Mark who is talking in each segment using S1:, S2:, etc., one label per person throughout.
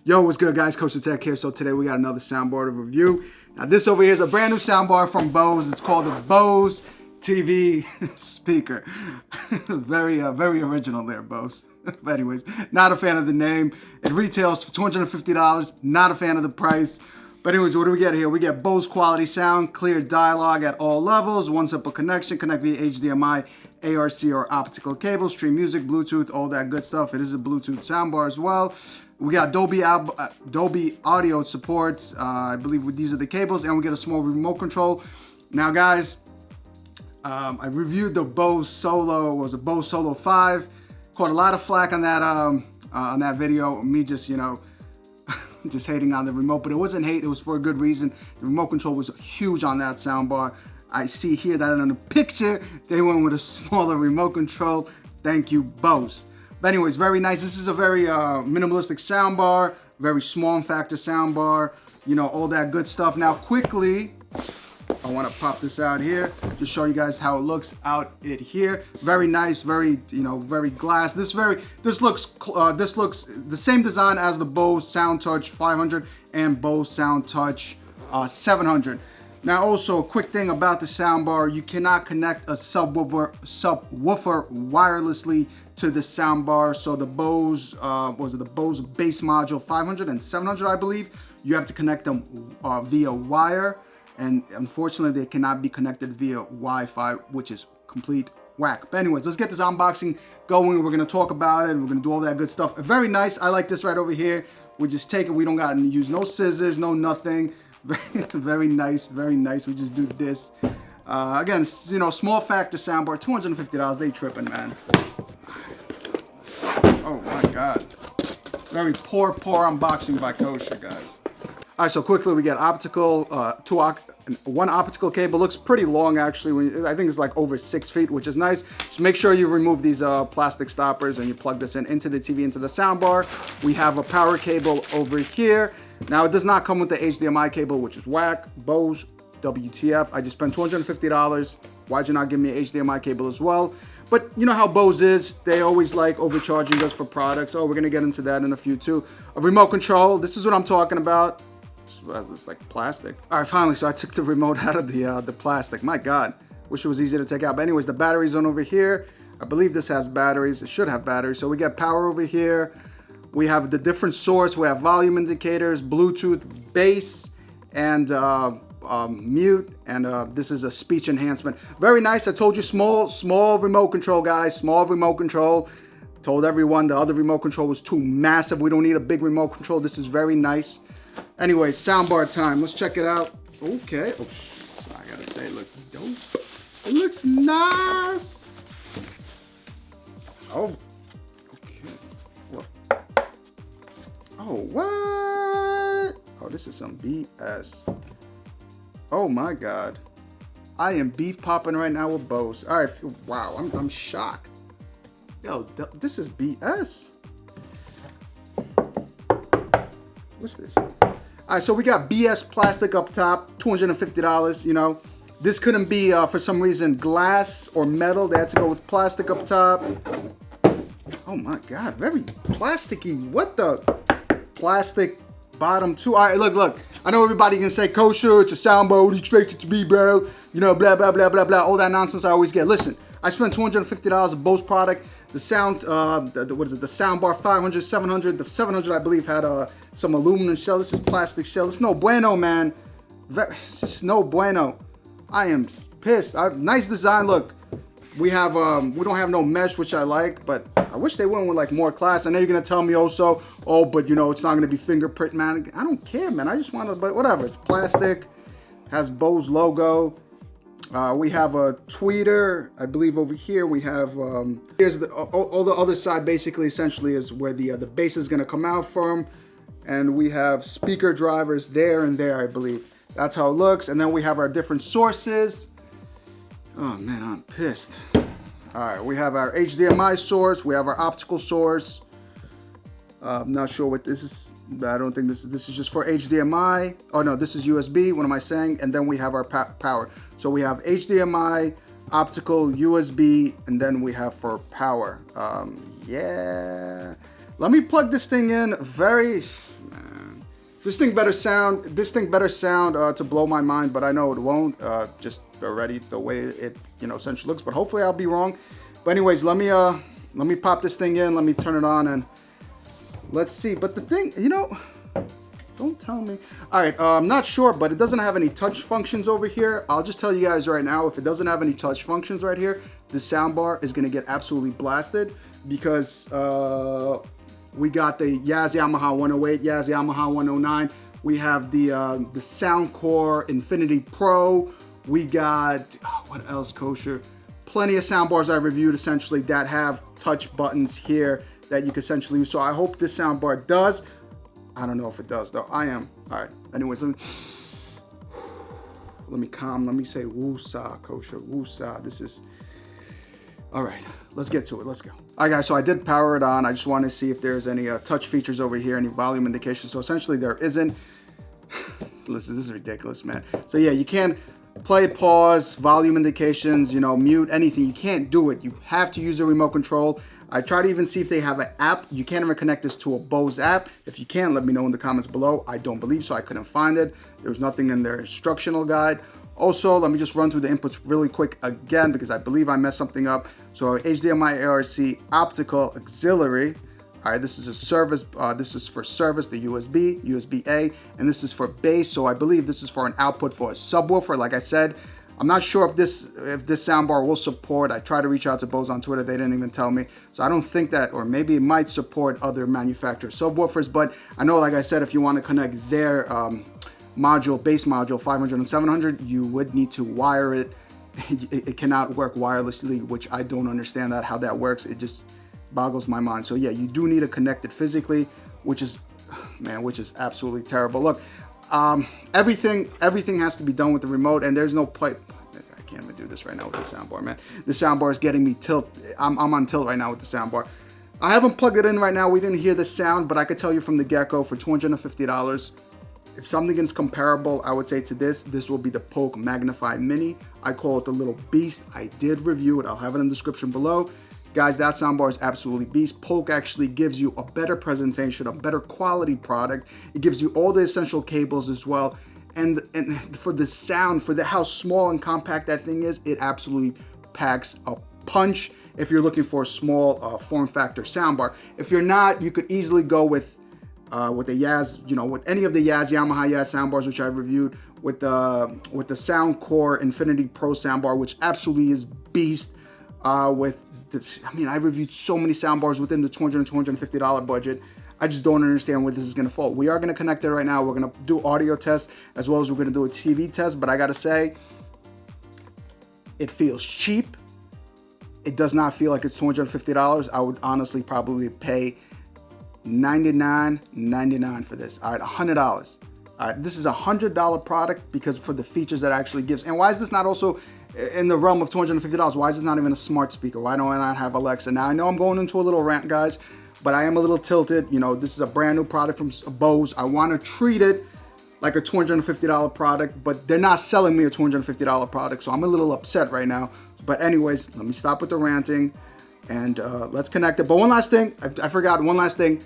S1: Yo, what's good, guys? KosherTech here. So today we got another soundbar to review. Now this over here is a brand new soundbar from Bose. It's called the Bose TV speaker. very original there, Bose. But anyways, not a fan of the name. It retails for $250. Not a fan of the price. But anyways, what do we get here? We get Bose quality sound, clear dialogue at all levels, one simple connection, connect via HDMI, ARC or optical cable, stream music, Bluetooth, all that good stuff. It is a Bluetooth soundbar as well. We got Dolby Audio supports. I believe these are the cables, and we get a small remote control. Now, guys, I reviewed the Bose Solo. It was a Bose Solo 5. Caught a lot of flack on that video. Me just, just hating on the remote, but it wasn't hate. It was for a good reason. The remote control was huge on that soundbar. I see here that in the picture they went with a smaller remote control. Thank you, Bose. But anyways, very nice. This is a very minimalistic soundbar, very small factor soundbar, all that good stuff. Now, quickly, I want to pop this out here to show you guys how it looks out here. Very nice, very very glass. This looks the same design as the Bose SoundTouch 500 and Bose SoundTouch 700. Now, also a quick thing about the soundbar: you cannot connect a subwoofer wirelessly to the soundbar. So the Bose, the Bose bass module 500 and 700, I believe, you have to connect them via wire, and unfortunately they cannot be connected via Wi-Fi, which is complete whack. But anyways, let's get this unboxing going. We're gonna talk about it. We're gonna do all that good stuff. Very nice. I like this right over here. We just take it. We don't got to use no scissors, no nothing. Very nice, very nice. We just do this. Again, small factor soundbar, $250. They tripping, man. Oh my God. Very poor unboxing by Kosher, guys. All right, so quickly we get optical, one optical cable. Looks pretty long, actually. I think it's like over 6 feet, which is nice. Just make sure you remove these plastic stoppers and you plug this into the TV, into the soundbar. We have a power cable over here. Now, it does not come with the HDMI cable, which is whack. Bose, WTF. I just spent $250. Why'd you not give me an HDMI cable as well? But you know how Bose is. They always like overcharging us for products. Oh, we're going to get into that in a few too. A remote control. This is what I'm talking about. It's like plastic. All right, finally, so I took the remote out of the plastic. My God, wish it was easy to take out. But anyways, the batteries on over here. I believe this has batteries. It should have batteries. So we get power over here. We have the different source. We have volume indicators, Bluetooth, bass, and mute. And this is a speech enhancement. Very nice. I told you, small remote control, guys. Small remote control. Told everyone the other remote control was too massive. We don't need a big remote control. This is very nice. Anyway, soundbar time. Let's check it out. Okay. Oh, I gotta say, it looks dope. It looks nice. Oh. Oh, what? Oh, this is some BS. Oh my God. I am beef popping right now with Bose. All right, wow, I'm shocked. Yo, this is BS. What's this? All right, so we got BS plastic up top, $250, This couldn't be, for some reason, glass or metal. They had to go with plastic up top. Oh my God, very plasticky. What the? Plastic bottom too. All right, look. I know everybody can say Kosher, it's a soundbar. What do you expect it to be, bro? Blah, blah, blah, blah, blah. All that nonsense I always get. Listen, I spent $250 a Bose product. The sound, the Soundbar 500, 700. The 700, I believe, had some aluminum shell. This is plastic shell. It's no bueno, man. It's just no bueno. I am pissed. Nice design. Look, we don't have no mesh, which I like, but I wish they went with like more class. I know you're gonna tell me but it's not gonna be fingerprint, man. I don't care, man. I just want to, but whatever. It's plastic, has Bose logo. We have a tweeter, I believe over here. We have here's all the other side. Basically, essentially, is where the bass is gonna come out from, and we have speaker drivers there and there, I believe. That's how it looks. And then we have our different sources. Oh man, I'm pissed. All right, we have our HDMI source. We have our optical source. I'm not sure what this is. I don't think this is just for HDMI. Oh no, this is USB. What am I saying? And then we have our power. So we have HDMI, optical, USB, and then we have for power. Yeah. Let me plug this thing in. This thing better sound. To blow my mind, but I know it won't. Just already the way it essentially looks. But hopefully I'll be wrong. But anyways, let me pop this thing in. Let me turn it on and let's see. But the thing, don't tell me. All right, I'm not sure, but it doesn't have any touch functions over here. I'll just tell you guys right now, if it doesn't have any touch functions right here, the soundbar is gonna get absolutely blasted because we got the Yamaha 108, Yamaha 109. We have the Soundcore Infinity Pro. We got, what else, Kosher? Plenty of soundbars I reviewed essentially that have touch buttons here that you can essentially use. So I hope this soundbar does. I don't know if it does though. I am. All right. Anyways, let me calm. Let me say woosah, Kosher, woosah. This is, all right. Let's get to it. Let's go. All right, guys. So I did power it on. I just want to see if there's any touch features over here, any volume indication. So essentially there isn't. Listen, this is ridiculous, man. So yeah, you can't play, pause, volume indications, mute, anything. You can't do it. You have to use a remote control. I try to even see if they have an app. You can't even connect this to a Bose app. If you can, let me know in the comments below. I don't believe so. I couldn't find it. There was nothing in their instructional guide. Also, let me just run through the inputs really quick again because I believe I messed something up. So HDMI ARC optical auxiliary. All right, this is a service. This is for service, the USB, USB-A, and this is for bass. So I believe this is for an output for a subwoofer. Like I said, I'm not sure if this soundbar will support. I tried to reach out to Bose on Twitter. They didn't even tell me. So I don't think that, or maybe it might support other manufacturer subwoofers. But I know, like I said, if you want to connect their bass module 500 and 700, you would need to wire it. It cannot work wirelessly, which I don't understand how that works. It just boggles my mind. So yeah, you do need to connect it physically, which is absolutely terrible. Look, everything has to be done with the remote, and there's no play. I can't even do this right now with the soundbar, man. The soundbar is getting me tilt. I'm on tilt right now with the soundbar. I haven't plugged it in right now. We didn't hear the sound, but I could tell you from the get-go for $250, if something is comparable, I would say to this will be the Polk Magnify Mini. I call it the little beast. I did review it. I'll have it in the description below. Guys, that soundbar is absolutely beast. Polk actually gives you a better presentation, a better quality product. It gives you all the essential cables as well. And for the sound, for how small and compact that thing is, it absolutely packs a punch if you're looking for a small form factor soundbar. If you're not, you could easily go with the Yaz, with any of the Yamaha Yaz soundbars, which I reviewed, with the Soundcore Infinity Pro soundbar, which absolutely is beast. I reviewed so many soundbars within the $200 and $250 budget. I just don't understand where this is going to fall. We are going to connect it right now. We're going to do audio tests as well as we're going to do a TV test. But I got to say, it feels cheap. It does not feel like it's $250. I would honestly probably pay $99.99 for this. All right, $100. All right, this is a $100 product because for the features that it actually gives. And why is this not also in the realm of $250? Why is this not even a smart speaker? Why don't I not have Alexa? Now, I know I'm going into a little rant, guys, but I am a little tilted. This is a brand new product from Bose. I want to treat it like a $250 product, but they're not selling me a $250 product, so I'm a little upset right now. But anyways, let me stop with the ranting and let's connect it. But one last thing, I forgot one last thing.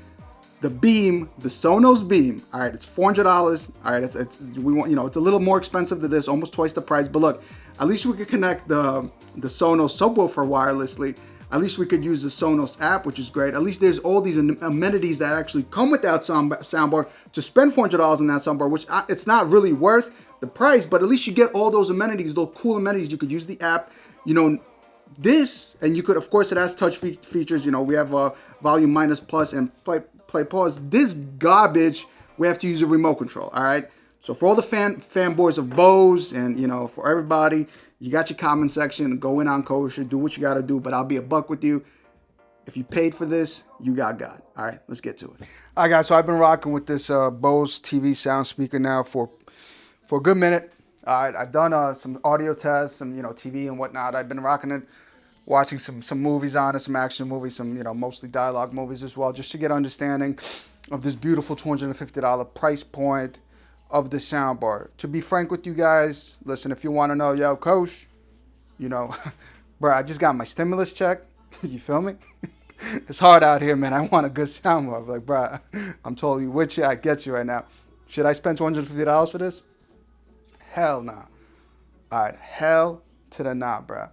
S1: The beam, the Sonos beam. All right, it's $400. All right, it's a little more expensive than this, almost twice the price. But look, at least we could connect the Sonos subwoofer wirelessly. At least we could use the Sonos app, which is great. At least there's all these amenities that actually come with that soundbar. To spend $400 on that soundbar, which it's not really worth the price, but at least you get all those amenities, those cool amenities. You could use the app, this, and you could, of course, it has touch features. We have volume minus plus and play pause. This garbage, we have to use a remote control. All right. So for all the fanboys of Bose and, for everybody, you got your comment section. Go in on Kosher. Do what you got to do. But I'll be a buck with you. If you paid for this, you got God. All right, let's get to it. All right, guys. So I've been rocking with this Bose TV sound speaker now for a good minute. All right, I've done some audio tests, some, TV and whatnot. I've been rocking it, watching some movies on it, some action movies, some, mostly dialogue movies as well, just to get understanding of this beautiful $250 price point of the soundbar. To be frank with you guys, listen, if you want to know, yo, Kosh, bro, I just got my stimulus check. You feel me? It's hard out here, man. I want a good soundbar. Like, bro, I'm totally with you. I get you right now. Should I spend $250 for this? Hell nah. All right, hell to the nah, bro.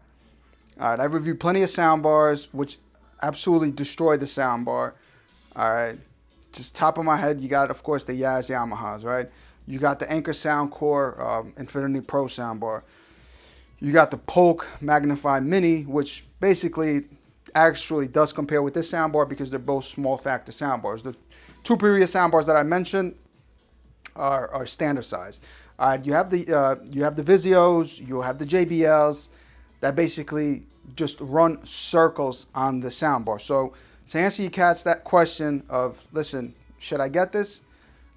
S1: All right, I reviewed plenty of soundbars, which absolutely destroyed the soundbar. All right, just top of my head, you got, of course, the Yaz Yamahas, right? You got the Anchor Soundcore Infinity Pro soundbar. You got the Polk Magnify Mini, which basically actually does compare with this soundbar because they're both small factor soundbars. The two previous soundbars that I mentioned are standard size. All right, you have the Vizios, you have the JBLs that basically just run circles on the soundbar. So to answer you cats that question of, listen, should I get this?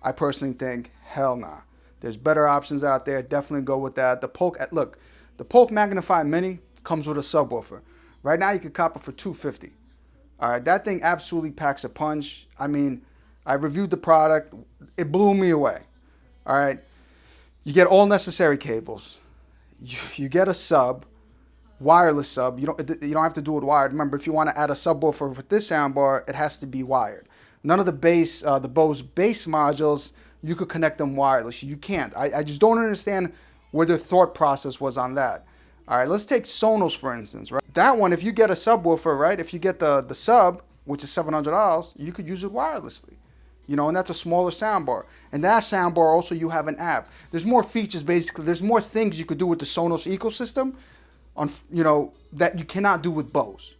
S1: I personally think hell nah. There's better options out there. Definitely go with that. The Polk, look, the Polk Magnify Mini comes with a subwoofer. Right now you can cop it for $250. All right, that thing absolutely packs a punch. I mean, I reviewed the product. It blew me away. All right, you get all necessary cables. You get a sub, wireless sub. You don't have to do it wired. Remember, if you want to add a subwoofer with this soundbar, it has to be wired. None of the the Bose bass modules, you could connect them wireless. You can't. I just don't understand where their thought process was on that. All right, let's take Sonos for instance, right? That one, if you get a subwoofer, right? If you get the sub, which is $700, you could use it wirelessly. You know, and that's a smaller soundbar. And that soundbar also, you have an app. There's more features, basically. There's more things you could do with the Sonos ecosystem, that you cannot do with Bose.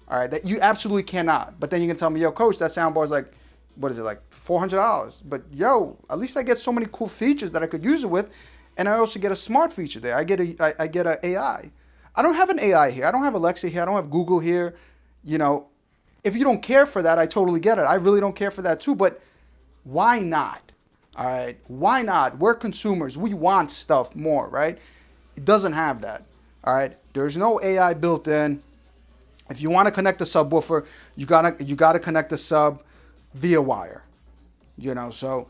S1: All right, that you absolutely cannot. But then you can tell me, yo, coach, that soundbar is like, what is it, like $400? But yo, at least I get so many cool features that I could use it with, and I also get a smart feature there. I get a AI. I don't have an AI here. I don't have Alexa here. I don't have Google here. You know, if you don't care for that, I totally get it. I really don't care for that too. But why not? All right, why not? We're consumers. We want stuff more, right? It doesn't have that. All right, there's no AI built in. If you want to connect the subwoofer, you gotta connect the sub via wire. You know, so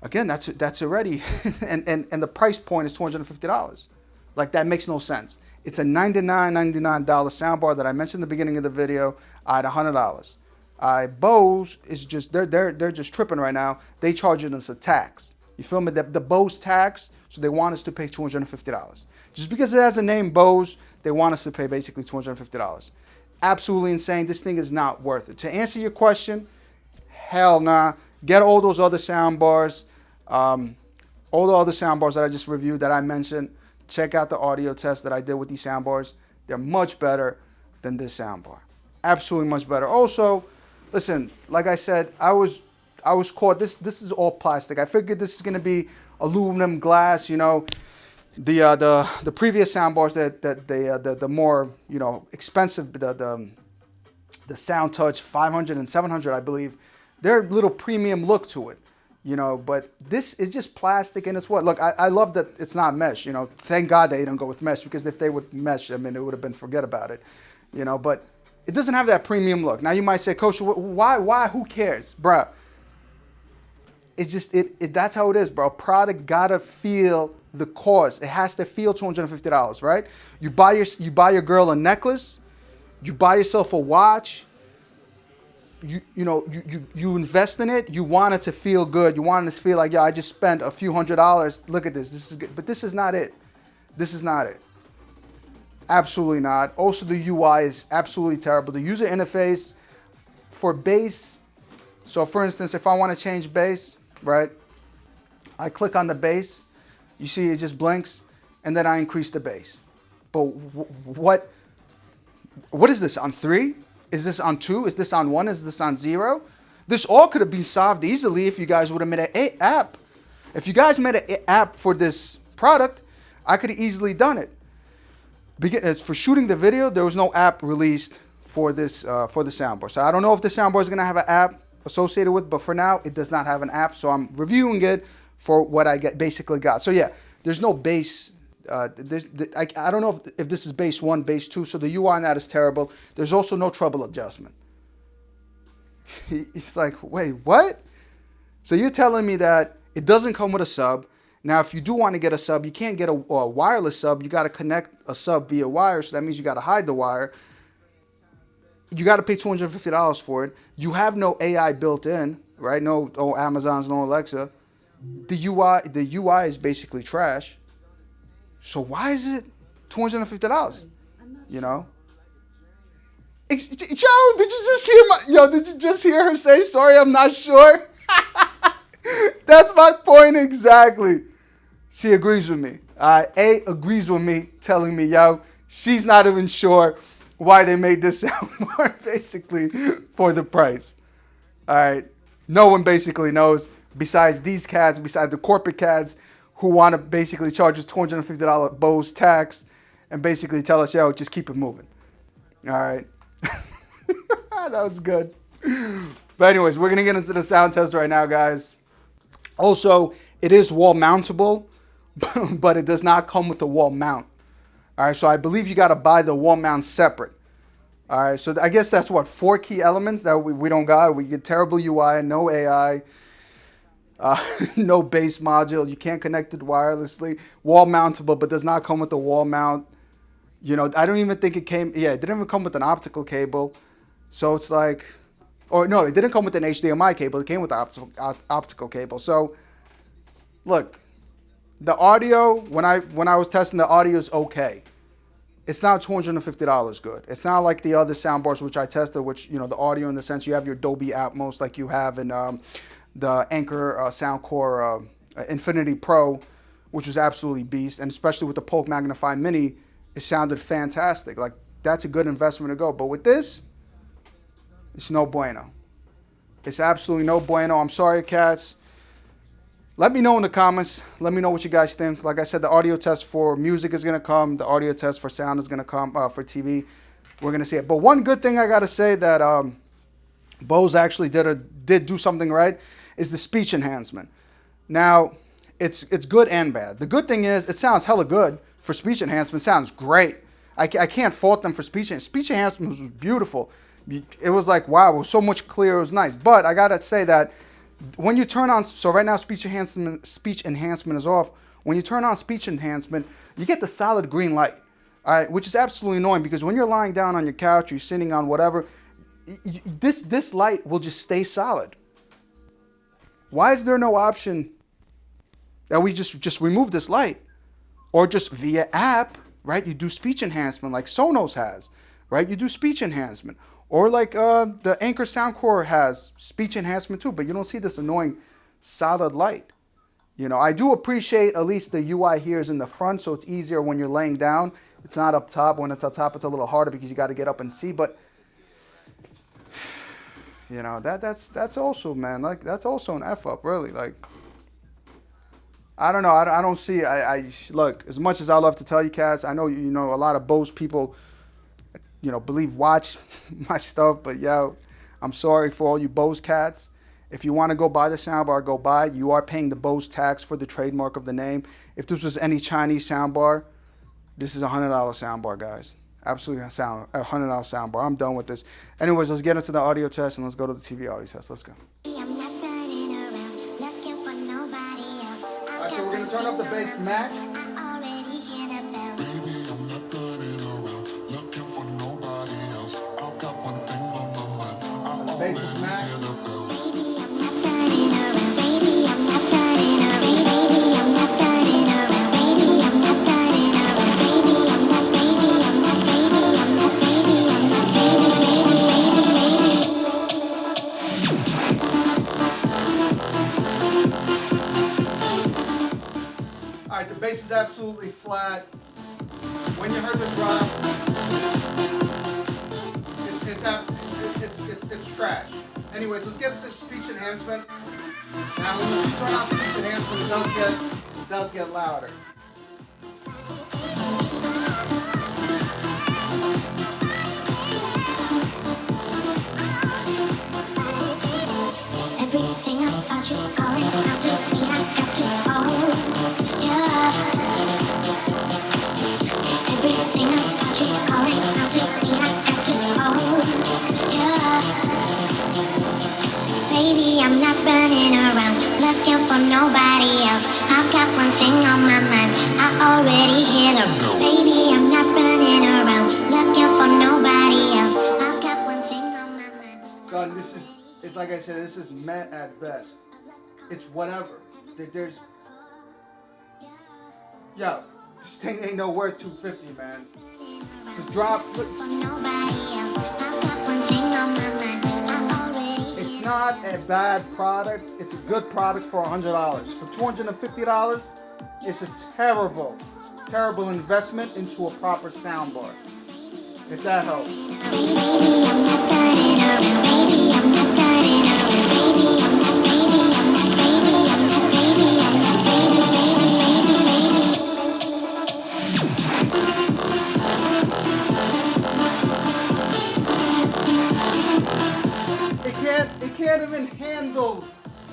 S1: again, that's already, and the price point is $250. Like, that makes no sense. It's a $99 soundbar that I mentioned in the beginning of the video at $100. Bose is just, they're just tripping right now. They charging us a tax. You feel me? The Bose tax, so they want us to pay $250. Just because it has a name Bose, they want us to pay basically $250. Absolutely insane. This thing is not worth it. To answer your question, hell nah. Get all those other soundbars. All the other soundbars that I just reviewed that I mentioned. Check out the audio test that I did with these soundbars. They're much better than this soundbar. Absolutely much better. Also, listen, like I said, I was caught. This is all plastic. I figured this is gonna be aluminum, glass. You know, the previous soundbars the more expensive the Sound Touch 500 and 700, I believe, they're a little premium look to it. You know, but this is just plastic, and it's what? Look, I love that it's not mesh. You know, thank God they didn't go with mesh, because if they would mesh, I mean, it would have been forget about it. You know, but it doesn't have that premium look. Now you might say, Kosher, why? Who cares, bro? It's just that's how it is, bro. Product gotta feel the cost. It has to feel $250, right? You buy your girl a necklace, you buy yourself a watch. You invest in it. You want it to feel good. You want it to feel like, yeah, I just spent a few $100s. Look at this. This is good. But this is not it. This is not it. Absolutely not. Also, the UI is absolutely terrible. The user interface for bass. So, for instance, if I want to change bass, right? I click on the bass. You see, it just blinks, and then I increase the bass. But what is this on 3? Is this on 2? Is this on 1? Is this on 0? This all could have been solved easily if you guys would have made an app. If you guys made an app for this product, I could have easily done it. As for shooting the video, there was no app released for this for the soundbar. So I don't know if the soundbar is going to have an app associated with, but for now, it does not have an app. So I'm reviewing it for what I basically got. So yeah, there's no bass. I don't know if this is base 1, base 2, so the UI on that is terrible. There's also no treble adjustment. It's like, wait, what? So you're telling me that it doesn't come with a sub. Now, if you do want to get a sub, you can't get a wireless sub. You got to connect a sub via wire, so that means you got to hide the wire. You got to pay $250 for it. You have no AI built in, right? No Amazons, no Alexa. the UI is basically trash. So why is it $250? You know? Joe, did you just hear her say, sorry, I'm not sure? That's my point exactly. She agrees with me. A agrees with me, telling me, yo, she's not even sure why they made this soundbar basically for the price. All right. No one basically knows besides these cats, besides the corporate cats who want to basically charge us $250 Bose tax and basically tell us, yo, just keep it moving. All right. That was good. But anyways, we're going to get into the sound test right now, guys. Also, it is wall mountable, but it does not come with a wall mount. All right, so I believe you got to buy the wall mount separate. All right, so I guess that's what, 4 key elements that we don't got. We get terrible UI, no AI, no bass module. You can't connect it wirelessly. Wall mountable, but does not come with a wall mount. You know, I don't even think it came, yeah, it didn't even come with an optical cable. So it's like, or no, it didn't come with an HDMI cable. It came with the optical cable. So, look, the audio, when I was testing, the audio is okay. It's not $250 good. It's not like the other soundbars which I tested, which, you know, the audio in the sense you have your Dolby Atmos like you have in the Anchor Soundcore Infinity Pro, which was absolutely beast. And especially with the Polk Magnify Mini, it sounded fantastic. Like, that's a good investment to go. But with this, it's no bueno. It's absolutely no bueno. I'm sorry, cats. Let me know in the comments. Let me know what you guys think. Like I said, the audio test for music is going to come. The audio test for sound is going to come for TV. We're going to see it. But one good thing I got to say that Bose actually did do something right is the speech enhancement. Now, it's good and bad. The good thing is it sounds hella good for speech enhancement. It sounds great. I can't fault them for speech enhancement. Speech enhancement was beautiful. It was like, wow, it was so much clearer. It was nice. But I got to say that when you turn on, so right now speech enhancement is off. When you turn on speech enhancement, you get the solid green light, all right, which is absolutely annoying because when you're lying down on your couch, you're sitting on whatever, this light will just stay solid. Why is there no option that we just remove this light, or just via app, right? You do speech enhancement like Sonos has, right? You do speech enhancement. Or like the Anchor Soundcore has speech enhancement too, but you don't see this annoying solid light. You know, I do appreciate at least the UI here is in the front, so it's easier when you're laying down. It's not up top. When it's up top, it's a little harder because you got to get up and see. But you know, that's also, man, like that's also an F up, really. Like, I don't know. I don't see. Look, as much as I love to tell you, cats, I know you know a lot of Bose people, you know, watch my stuff, but yo, I'm sorry for all you Bose cats. If you want to go buy the soundbar, go buy. You are paying the Bose tax for the trademark of the name. If this was any Chinese soundbar, this is a $100 soundbar, guys. Absolutely a $100 soundbar. I'm done with this. Anyways, let's get into the audio test and let's go to the TV audio test. Let's go. Alright, so we're gonna turn up the bass max. Bass is max. Alright, the bass is absolutely flat. When you heard the drop, it's trash. Anyways, let's get to speech enhancement. Now, when you turn on speech enhancement, it does get louder.
S2: Everything about you calling out to me, I got to hold, yeah. Everything about you calling out to me, I got to hold, yeah. Baby, I'm not running around looking for nobody else. I've got one thing on my mind, I already hear the baby, I'm not running around looking for nobody else. I've got one thing on my mind.
S1: Son, it's like I said, this is met at best. It's whatever. There's, yo, this thing ain't no worth $250, man. The drop, it's not a bad product. It's a good product for $100. For $250, it's a terrible investment into a proper soundbar. If that helps.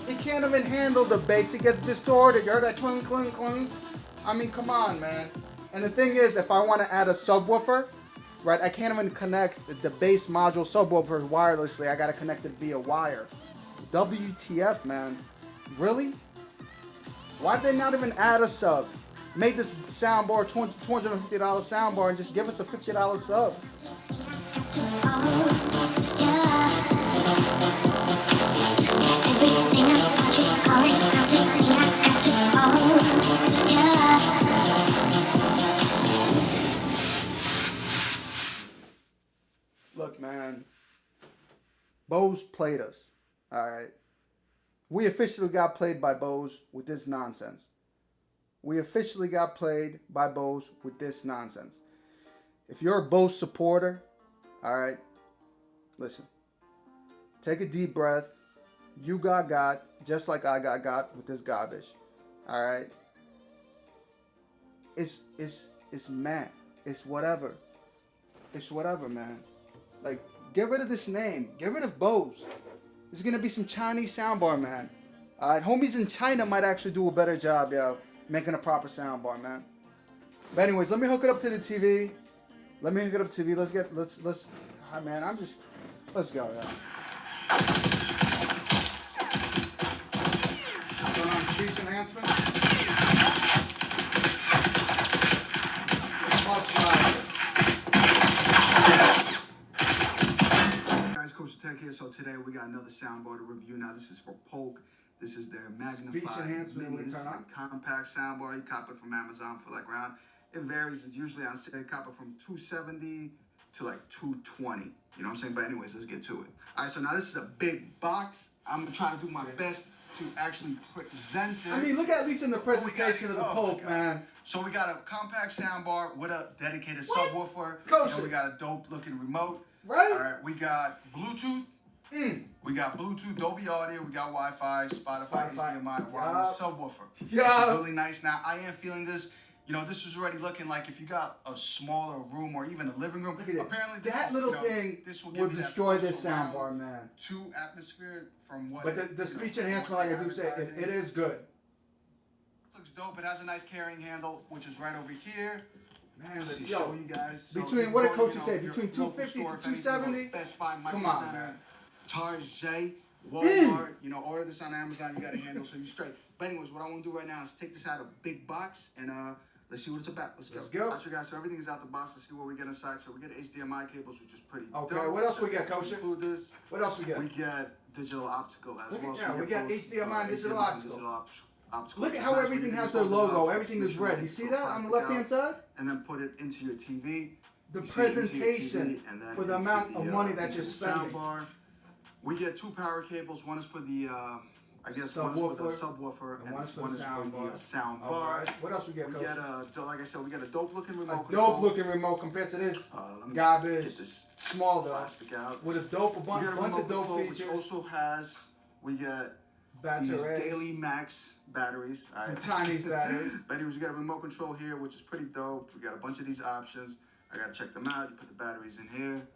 S1: It can't even handle the bass. It gets distorted. You heard that clink, clink, clink? I mean, come on, man. And the thing is, if I want to add a subwoofer, right, I can't even connect the bass module subwoofer wirelessly. I got to connect it via wire. WTF, man. Really? Why'd they not even add a sub? Make this soundbar $250 soundbar and just give us a $50 sub. Look, man, Bose played us, all right? We officially got played by Bose with this nonsense. We officially got played by Bose with this nonsense. If you're a Bose supporter, all right, listen, take a deep breath. You got, just like I got with this garbage, all right? It's man. It's whatever. It's whatever, man. Like, get rid of this name. Get rid of Bose. There's gonna be some Chinese soundbar, man. Alright, homies in China might actually do a better job, yo, making a proper soundbar, man. But anyways, let me hook it up to the TV. Let's go, yo. Going on speech enhancement. Guys, KosherTech here. So today we got another soundbar to review. Now this is for Polk. This is their magnified speech enhancement. mini. This is a compact soundbar. You cop it from Amazon for like around. It varies. It's usually on sale. Cop it from $270 to like $220. You know what I'm saying? But anyways, let's get to it. All right. So now this is a big box. I'm gonna try to do my best to actually present it. I mean, look at least in the presentation of the Polk, man. So we got a compact soundbar with a dedicated subwoofer. And we got a dope looking remote. Right. All right. We got Bluetooth. We got Bluetooth, Dolby Audio. We got Wi-Fi, Spotify, HDMI, wireless subwoofer. Yeah. Which is really nice. Now I am feeling this. You know, this is already looking like if you got a smaller room or even a living room. Apparently, that little thing will destroy this soundbar, man. 2 atmosphere from what. But the speech enhancement, like I do say, it is good. It looks dope. It has a nice carrying handle, which is right over here. Man, let's show you guys. Between what did Coach say? Between 250 to 270. Best Buy, Micro Center, Target, Walmart. You know, order this on Amazon. You got a handle, so you're straight. But anyways, what I want to do right now is take this out of a big box and let's see what it's about. Let's go. All right, so guys, so everything is out the box. Let's see what we get inside. So we get HDMI cables, which is pretty dope. Okay, what else we got, Kosher? Include this. What else we got? We get digital optical as well. Yeah, we got HDMI and digital optical. Look at how everything has their logo. Everything is red. You see that on the left-hand side? And then put it into your TV. The presentation for the amount of money that you're spending. Soundbar. We get 2 power cables. One is for the I guess one is for the subwoofer and one is for the soundbar. Right. What else we get? We get like I said, we got a dope looking remote. A dope looking remote compared to this garbage. Get this small plastic out. With a dope bunch of dope features. Which also has we get these Daily Max batteries. All right. Chinese batteries. But anyways, we got a remote control here, which is pretty dope. We got a bunch of these options. I gotta check them out. You put the batteries in here.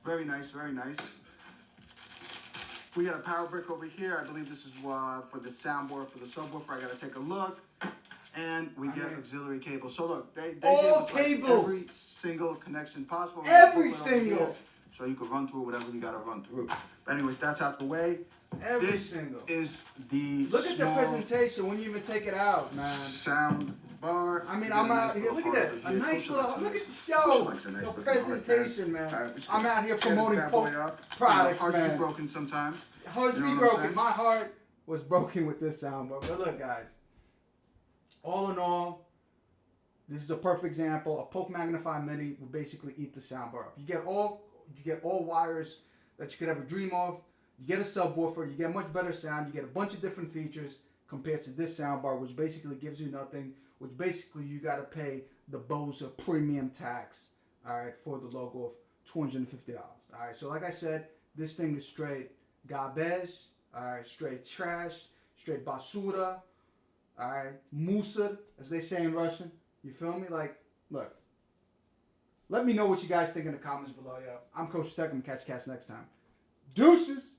S1: Very nice, very nice. We got a power brick over here. I believe this is for the soundboard, for the subwoofer. I gotta take a look. And we get auxiliary cables. So look, they gave us like every single connection possible. Every single. So you can run through whatever you gotta run through. But anyways, that's out the way. This is the look at the presentation when you even take it out, man. Soundbar. I mean, I'm out here. Look at that. A nice little. Look at the show. The presentation, man. I'm out here promoting Polk products, man. Hearts be broken sometimes. Hearts be broken. My heart was broken with this soundbar. But look, guys, all in all, this is a perfect example. A Polk Magnify Mini will basically eat the soundbar up. You get all wires that you could ever dream of. You get a subwoofer. You get much better sound. You get a bunch of different features compared to this soundbar, which basically gives you nothing. Which basically you got to pay the Bose premium tax, all right, for the logo of $250. All right, so like I said, this thing is straight garbage, all right, straight trash, straight basura, all right, musor, as they say in Russian. You feel me? Like, look, let me know what you guys think in the comments below, yo. I'm KosherTech. I'm gonna catch you guys next time. Deuces!